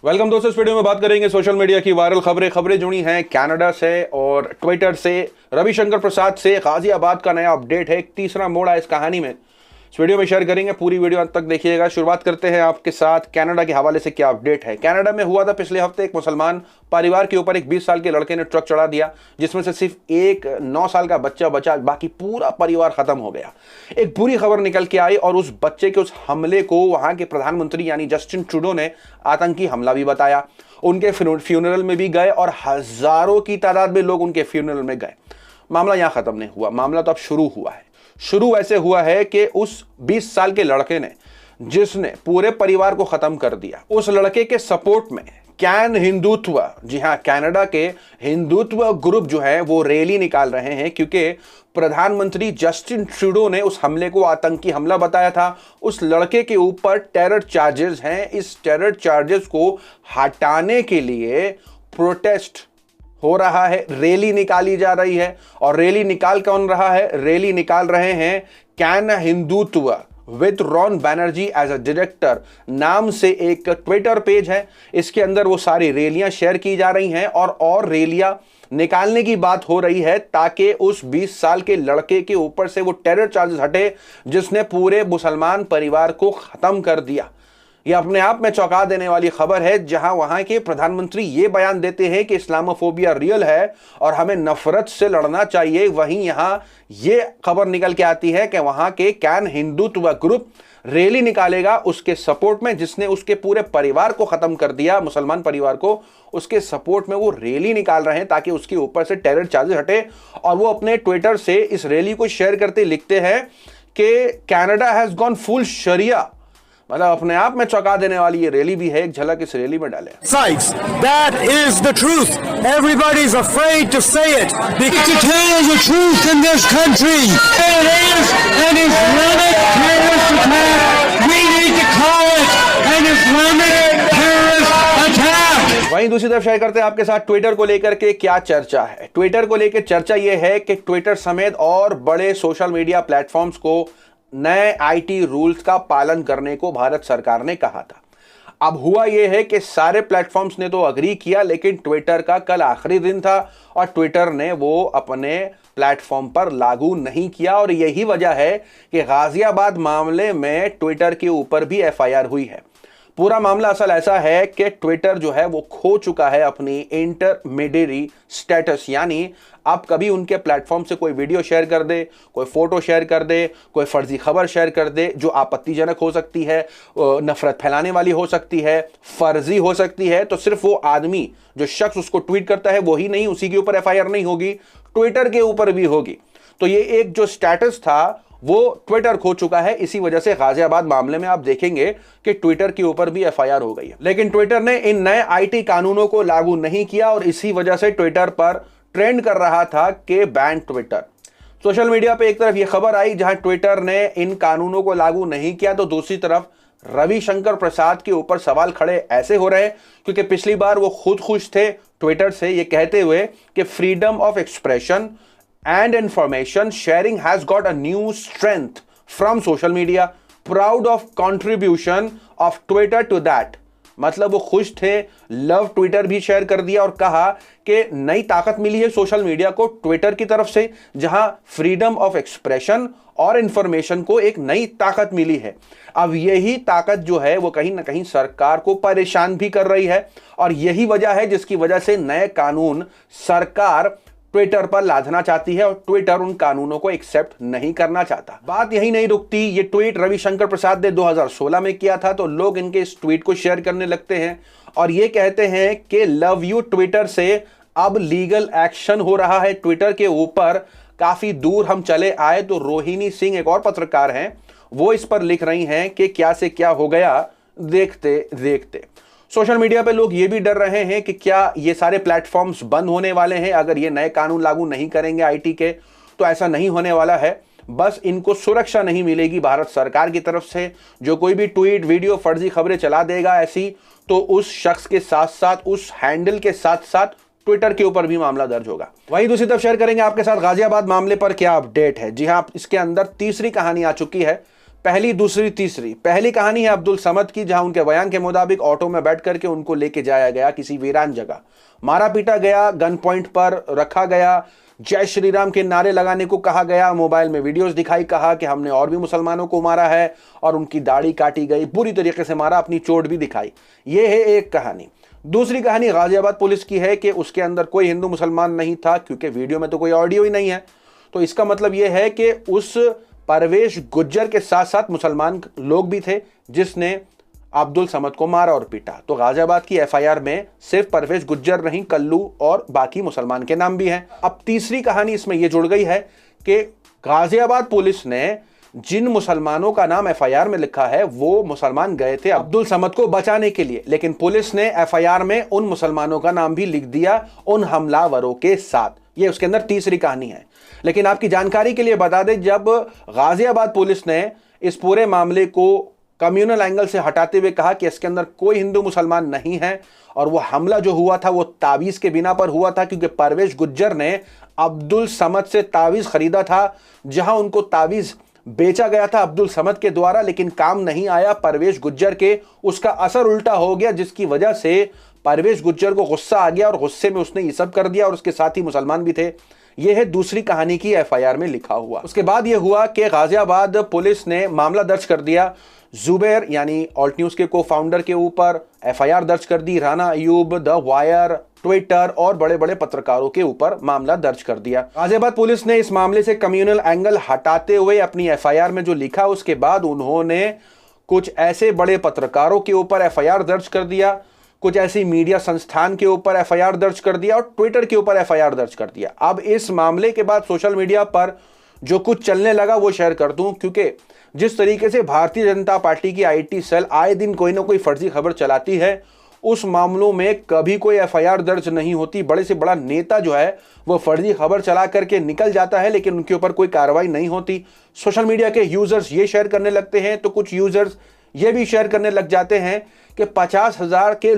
Welcome दोस्तों, इस video में बात करेंगे सोशल मीडिया की वायरल खबरें जुड़ी हैं कनाडा से और ट्विटर से। रविशंकर प्रसाद से गाजियाबाद का नया अपडेट है, एक तीसरा मोड़ आया इस कहानी में। इस वीडियो में शेयर करेंगे, पूरी वीडियो अंत तक देखिएगा। शुरुआत करते हैं आपके साथ कनाडा के हवाले से क्या अपडेट है। कनाडा में हुआ था पिछले हफ्ते, एक मुसलमान परिवार के ऊपर एक 20 साल के लड़के ने ट्रक चढ़ा दिया, जिसमें से सिर्फ एक 9 साल का बच्चा बचा, बाकी पूरा परिवार खत्म हो गया। एक बुरी खबर निकल के आई और उस बच्चे के उस हमले को वहां के प्रधानमंत्री यानी जस्टिन ट्रूडो ने आतंकी हमला भी बताया। उनके फ्यूनरल में भी गए और हजारों की तादाद में लोग उनके फ्यूनरल में गए। मामला यहां खत्म नहीं हुआ, मामला तो अब शुरू हुआ है। शुरू ऐसे हुआ है कि उस 20 साल के लड़के ने, जिसने पूरे परिवार को खत्म कर दिया, उस लड़के के सपोर्ट में कैन हिंदुत्व, जी हां, कनाडा के हिंदुत्व ग्रुप जो है वो रैली निकाल रहे हैं, क्योंकि प्रधानमंत्री जस्टिन ट्रूडो ने उस हमले को आतंकी हमला बताया था। उस लड़के के ऊपर टेरर चार्जेस हैं। इस टेरर चार्जेस को हटाने के लिए प्रोटेस्ट हो रहा है, रैली निकाली जा रही है। और रैली निकाल कौन रहा है? रैली निकाल रहे हैं can Hindutva with Ron Banerjee as a director नाम से एक ट्विटर पेज है। इसके अंदर वो सारी रैलियां शेयर की जा रही हैं और रैलियां निकालने की बात हो रही है, ताकि उस 20 साल के लड़के के ऊपर से वो टेरर चार्जेस हटे, जिसने पूरे मुसलमान परिवार को खत्म कर दिया। यह अपने आप में चौंका देने वाली खबर है, जहां वहां के प्रधानमंत्री ये बयान देते हैं कि इस्लामोफोबिया रियल है और हमें नफरत से लड़ना चाहिए। वहीं यहां ये खबर निकल के आती है कि वहां के कैन हिंदुत्व ग्रुप रैली निकालेगा उसके सपोर्ट में, जिसने उसके पूरे परिवार को खत्म कर दिया, मुसलमान परिवार को। उसके सपोर्ट में वो रैली निकाल रहे हैं ताकि उसके ऊपर से टेरर चार्जेस हटे। और वो अपने ट्विटर से इस रैली को शेयर करते लिखते हैं कि कनाडा हैज गॉन फुल शरिया। मतलब अपने आप में चौंका देने वाली ये रैली भी है। एक झलक इस रैली में डालें। That is the truth. Everybody's afraid to say it. To tell the truth in this country. It is an Islamic terrorist attack. We need to call it an Islamic terrorist attack. वहीं दूसरी तरफ share करते हैं आपके साथ Twitter को लेकर के क्या चर्चा है। ट्विटर को लेकर चर्चा यह है कि ट्विटर समेत और बड़े सोशल मीडिया प्लेटफॉर्म्स को नए आईटी रूल्स का पालन करने को भारत सरकार ने कहा था। अब हुआ यह है कि सारे प्लेटफॉर्म्स ने तो अग्री किया, लेकिन ट्विटर का कल आखिरी दिन था और ट्विटर ने वो अपने प्लेटफॉर्म पर लागू नहीं किया। और यही वजह है कि गाजियाबाद मामले में ट्विटर के ऊपर भी एफआईआर हुई है। पूरा मामला असल ऐसा है कि ट्विटर जो है वो खो चुका है अपनी इंटरमीडिएरी स्टेटस, यानी आप कभी उनके प्लेटफॉर्म से कोई वीडियो शेयर कर दे, कोई फोटो शेयर कर दे, कोई फर्जी खबर शेयर कर दे जो आपत्तिजनक हो सकती है, नफरत फैलाने वाली हो सकती है, फर्जी हो सकती है, तो सिर्फ वो आदमी, जो शख्स उसको ट्वीट करता है, वही नहीं, उसी के ऊपर एफआईआर नहीं होगी, ट्विटर के ऊपर भी होगी। तो ये एक जो स्टेटस था वो ट्विटर खो चुका है। इसी वजह से गाजियाबाद मामले में आप देखेंगे कि ट्विटर के ऊपर भी एफआईआर हो गई है। लेकिन ट्विटर ने इन नए आईटी कानूनों को लागू नहीं किया और इसी वजह से ट्विटर पर ट्रेंड कर रहा था कि बैन ट्विटर। सोशल मीडिया पे एक तरफ यह खबर आई जहां ट्विटर ने इन कानूनों को लागू नहीं किया, तो दूसरी तरफ रविशंकर प्रसाद के ऊपर सवाल खड़े ऐसे हो रहे हैं क्योंकि पिछली बार वो खुद खुश थे ट्विटर से ये कहते हुए कि freedom of expression and information sharing has got a new strength from social media. Proud of contribution of Twitter to that. मतलब वो खुश थे, लव ट्विटर भी शेयर कर दिया और कहा कि नई ताकत मिली है सोशल मीडिया को ट्विटर की तरफ से, जहां फ्रीडम ऑफ एक्सप्रेशन और इंफॉर्मेशन को एक नई ताकत मिली है। अब यही ताकत जो है वो कहीं ना कहीं सरकार को परेशान भी कर रही है और यही वजह है जिसकी वजह से नए कानून सरकार ट्विटर पर लादना चाहती है और ट्विटर उन कानूनों को एक्सेप्ट नहीं करना चाहता। बात यही नहीं रुकती। ये ट्वीट रविशंकर प्रसाद ने 2016 में किया था, तो लोग इनके इस ट्वीट को शेयर करने लगते हैं और ये कहते हैं कि लव यू ट्विटर से अब लीगल एक्शन हो रहा है ट्विटर के ऊपर। काफी दूर हम चले आए तो रोहिणी सिंह, एक और पत्रकार हैं, वो इस पर लिख रही हैं कि क्या से क्या हो गया देखते देखते। सोशल मीडिया पे लोग ये भी डर रहे हैं कि क्या ये सारे प्लेटफॉर्म्स बंद होने वाले हैं अगर ये नए कानून लागू नहीं करेंगे आईटी के। तो ऐसा नहीं होने वाला है, बस इनको सुरक्षा नहीं मिलेगी भारत सरकार की तरफ से। जो कोई भी ट्वीट, वीडियो, फर्जी खबरें चला देगा ऐसी, तो उस शख्स के साथ साथ, उस हैंडल के साथ साथ ट्विटर के ऊपर भी मामला दर्ज होगा। वहीं दूसरी तरफ शेयर करेंगे आपके साथ गाजियाबाद मामले पर क्या अपडेट है। जी हां, इसके अंदर तीसरी कहानी आ चुकी है। पहली, दूसरी, तीसरी। पहली कहानी है अब्दुल समद की, जहां उनके बयान के मुताबिक ऑटो में बैठ करके उनको लेके जाया गया किसी वीरान जगह, मारा पीटा गया, गन पॉइंट पर रखा गया, जय श्री राम के नारे लगाने को कहा गया, मोबाइल में वीडियोस दिखाई, कहा कि हमने और भी मुसलमानों को मारा है, और उनकी दाढ़ी काटी गई, बुरी तरीके से मारा, अपनी चोट भी दिखाई। ये है एक कहानी। दूसरी कहानी गाजियाबाद पुलिस की है कि उसके अंदर कोई हिंदू मुसलमान नहीं था, क्योंकि वीडियो में तो कोई ऑडियो ही नहीं है। तो इसका मतलब यह है कि उस परवेश गुज्जर के साथ साथ मुसलमान लोग भी थे जिसने अब्दुल समद को मारा और पीटा। तो गाजियाबाद की एफआईआर में सिर्फ परवेश गुज्जर नहीं, कल्लू और बाकी मुसलमान के नाम भी हैं। अब तीसरी कहानी इसमें यह जुड़ गई है कि गाजियाबाद पुलिस ने जिन मुसलमानों का नाम एफआईआर में लिखा है वो मुसलमान गए थे अब्दुल समद को बचाने के लिए, लेकिन पुलिस ने एफआईआर में उन मुसलमानों का नाम भी लिख दिया उन हमलावरों के साथ। ये उसके अंदर तीसरी कहानी है। लेकिन आपकी जानकारी के लिए बता दें, जब गाजियाबाद पुलिस ने इस पूरे मामले को कम्युनल एंगल से हटाते हुए कहा कि इसके अंदर कोई हिंदू मुसलमान नहीं है और वो हमला जो हुआ था वो तावीज के बिना पर हुआ था, क्योंकि परवेश गुज्जर ने अब्दुल समद से तावीज खरीदा था, जहां उनको तावीज बेचा गया था अब्दुल समद के द्वारा, लेकिन काम नहीं आया परवेश गुज्जर के, उसका असर उल्टा हो गया, जिसकी वजह से परवेश गुज्जर को गुस्सा आ गया और गुस्से में उसने ये सब कर दिया, और उसके साथ ही मुसलमान भी थे। यह है दूसरी कहानी की एफआईआर में लिखा हुआ। उसके बाद यह हुआ कि गाजियाबाद पुलिस ने मामला दर्ज कर दिया जुबैर यानी ऑल्ट न्यूज के को फाउंडर के ऊपर, एफआईआर दर्ज कर दी Rana Ayyub, the Wire, Twitter और बड़े बड़े पत्रकारों के ऊपर मामला दर्ज कर दिया। गाजियाबाद पुलिस ने इस मामले से कम्युनल एंगल हटाते हुए अपनी एफआईआर में जो लिखा, उसके बाद उन्होंने कुछ ऐसे बड़े पत्रकारों के ऊपर एफआईआर दर्ज कर दिया, कुछ ऐसी मीडिया संस्थान के ऊपर एफआईआर दर्ज कर दिया और ट्विटर के ऊपर एफआईआर दर्ज कर दिया। अब इस मामले के बाद सोशल मीडिया पर जो कुछ चलने लगा वो शेयर कर दूं, क्योंकि जिस तरीके से भारतीय जनता पार्टी की आईटी सेल आए दिन कोई ना कोई फर्जी खबर चलाती है, उस मामलों में कभी कोई एफआईआर दर्ज नहीं होती। बड़े से बड़ा नेता जो है वो फर्जी खबर चला करके निकल जाता है, लेकिन उनके ऊपर कोई कार्रवाई नहीं होती। सोशल मीडिया के यूजर्स ये शेयर करने लगते हैं, तो कुछ यूजर्स ये भी शेयर करने लग जाते हैं कि 50,000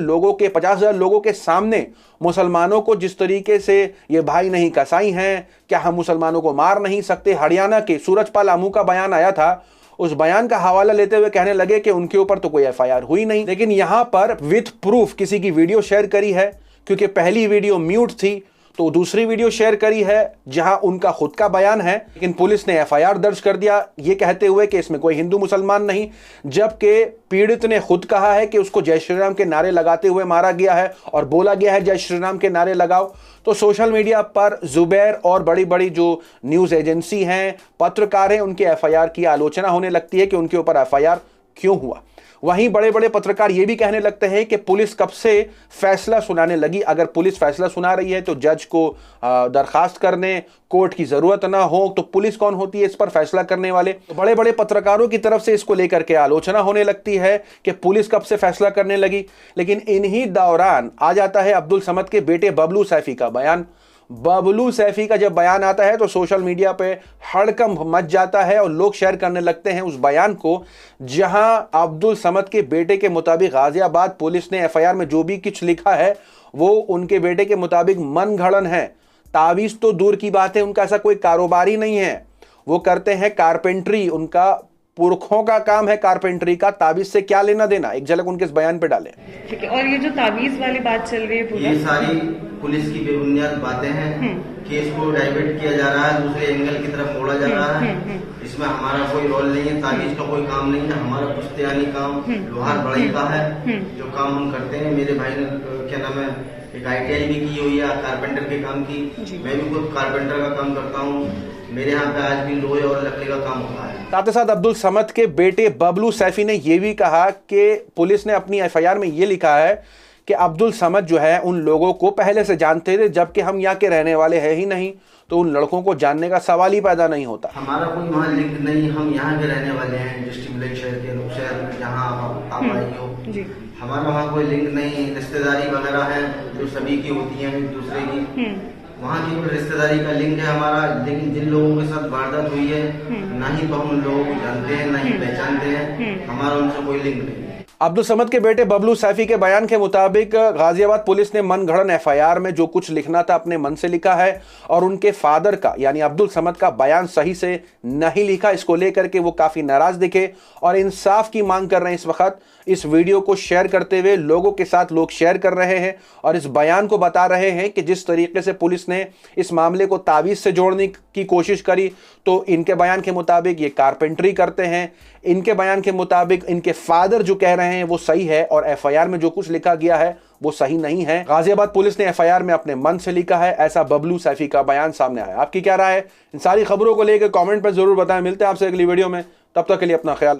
लोगों के सामने मुसलमानों को जिस तरीके से ये भाई नहीं कसाई हैं, क्या हम मुसलमानों को मार नहीं सकते। हरियाणा के सूरजपाल आमू का बयान आया था, उस बयान का हवाला लेते हुए कहने लगे कि उनके ऊपर तो कोई एफआईआर हुई नहीं, लेकिन यहां पर विथ प्रूफ किसी की वीडियो शेयर करी है, क्योंकि पहली वीडियो म्यूट थी तो दूसरी वीडियो शेयर करी है जहां उनका खुद का बयान है, लेकिन पुलिस ने एफआईआर दर्ज कर दिया ये कहते हुए कि इसमें कोई हिंदू मुसलमान नहीं, जबकि पीड़ित ने खुद कहा है कि उसको जय श्री राम के नारे लगाते हुए मारा गया है और बोला गया है जय श्री राम के नारे लगाओ। तो सोशल मीडिया पर जुबैर और बड़ी बड़ी जो न्यूज एजेंसी हैं, पत्रकार हैं, उनके एफआईआर की आलोचना होने लगती है कि उनके ऊपर एफआईआर क्यों हुआ। वहीं बड़े बड़े पत्रकार ये भी कहने लगते हैं कि पुलिस कब से फैसला सुनाने लगी। अगर पुलिस फैसला सुना रही है तो जज को दरखास्त करने, कोर्ट की जरूरत ना हो तो पुलिस कौन होती है इस पर फैसला करने वाले। तो बड़े बड़े पत्रकारों की तरफ से इसको लेकर के आलोचना होने लगती है कि पुलिस कब से फैसला करने लगी। लेकिन इन्हीं दौरान आ जाता है अब्दुल समद के बेटे बबलू सैफी का बयान। बबलू सैफी का जब बयान आता है तो सोशल मीडिया पे हड़कंप मच जाता है और लोग शेयर करने लगते हैं उस बयान को, जहां अब्दुल समद के बेटे के मुताबिक गाजियाबाद पुलिस ने एफआईआर में जो भी कुछ लिखा है वो उनके बेटे के मुताबिक मनगढ़ंत है। तावीज तो दूर की बात है, उनका ऐसा कोई कारोबारी नहीं है, वो करते हैं कारपेंट्री, उनका पुरखों का काम है कारपेंट्री का, तावीज से क्या लेना देना। एक झलक उनके इस बयान पे डालें। ठीक है। और ये जो तावीज वाली बात चल रही है पूरा, ये सारी पुलिस की बेबुनियाद बातें हैं। केस को डाइवर्ट किया जा रहा है, दूसरे एंगल की तरफ मोड़ा जा रहा है। इसमें हमारा कोई रोल नहीं है, तावीज का कोई काम नहीं है। हमारा पुश्तैनी काम लोहार बढ़ई का है, जो काम हम करते हैं। मेरे भाई ने क्या नाम है एक ITI भी की हुई है कारपेंटर के काम की, मैं भी खुद कारपेंटर का काम करता हूँ। मेरे यहाँ पे आज भी लोहे और लकड़ी का काम होता है। साथ ही साथ अब्दुल समद के बेटे बबलू सैफी ने यह भी कहा कि पुलिस ने अपनी एफआईआर में यह लिखा है कि अब्दुल समद जो है उन लोगों को पहले से जानते थे, जबकि हम यहाँ के रहने वाले हैं ही नहीं, तो उन लड़कों को जानने का सवाल ही पैदा नहीं होता। हमारा कोई वहाँ लिंक नहीं, हम यहाँ के रहने वाले हैं, डिस्ट्रिक्ट विलेज शहर के लोग, शहर जहाँ आप आई हो। हमारा वहाँ कोई लिंक नहीं, रिश्तेदारी वगैरह है जो सभी की होती है, एक दूसरे की। वहाँ की रिश्तेदारी का लिंक है हमारा, लेकिन जिन लोगों के साथ वारदात हुई है ना ही तो हम लोगों को जानते हैं ना ही पहचानते हैं, हमारा उनसे कोई लिंक नहीं। अब्दुल समद के बेटे बबलू सैफी के बयान के मुताबिक गाजियाबाद पुलिस ने मनगढ़ंत एफआईआर में जो कुछ लिखना था अपने मन से लिखा है और उनके फादर का यानी अब्दुल समद का बयान सही से नहीं लिखा। इसको लेकर के वो काफी नाराज दिखे और इंसाफ की मांग कर रहे हैं। इस वक्त इस वीडियो को शेयर करते हुए लोगों के साथ लोग शेयर कर रहे हैं और इस बयान को बता रहे हैं कि जिस तरीके से पुलिस ने इस मामले को तावीज से जोड़ने की कोशिश करी तो इनके बयान के मुताबिक ये कारपेंटरी करते हैं। इनके बयान के मुताबिक इनके फादर जो कह रहे हैं वो सही है और एफआईआर में जो कुछ लिखा गया है वो सही नहीं है। गाजियाबाद पुलिस ने एफआईआर में अपने मन से लिखा है, ऐसा बबलू सैफी का बयान सामने आया। आपकी क्या राय है? इन सारी खबरों को लेकर कमेंट पर जरूर बताएं। मिलते हैं आपसे अगली वीडियो में, तब तक के लिए अपना ख्याल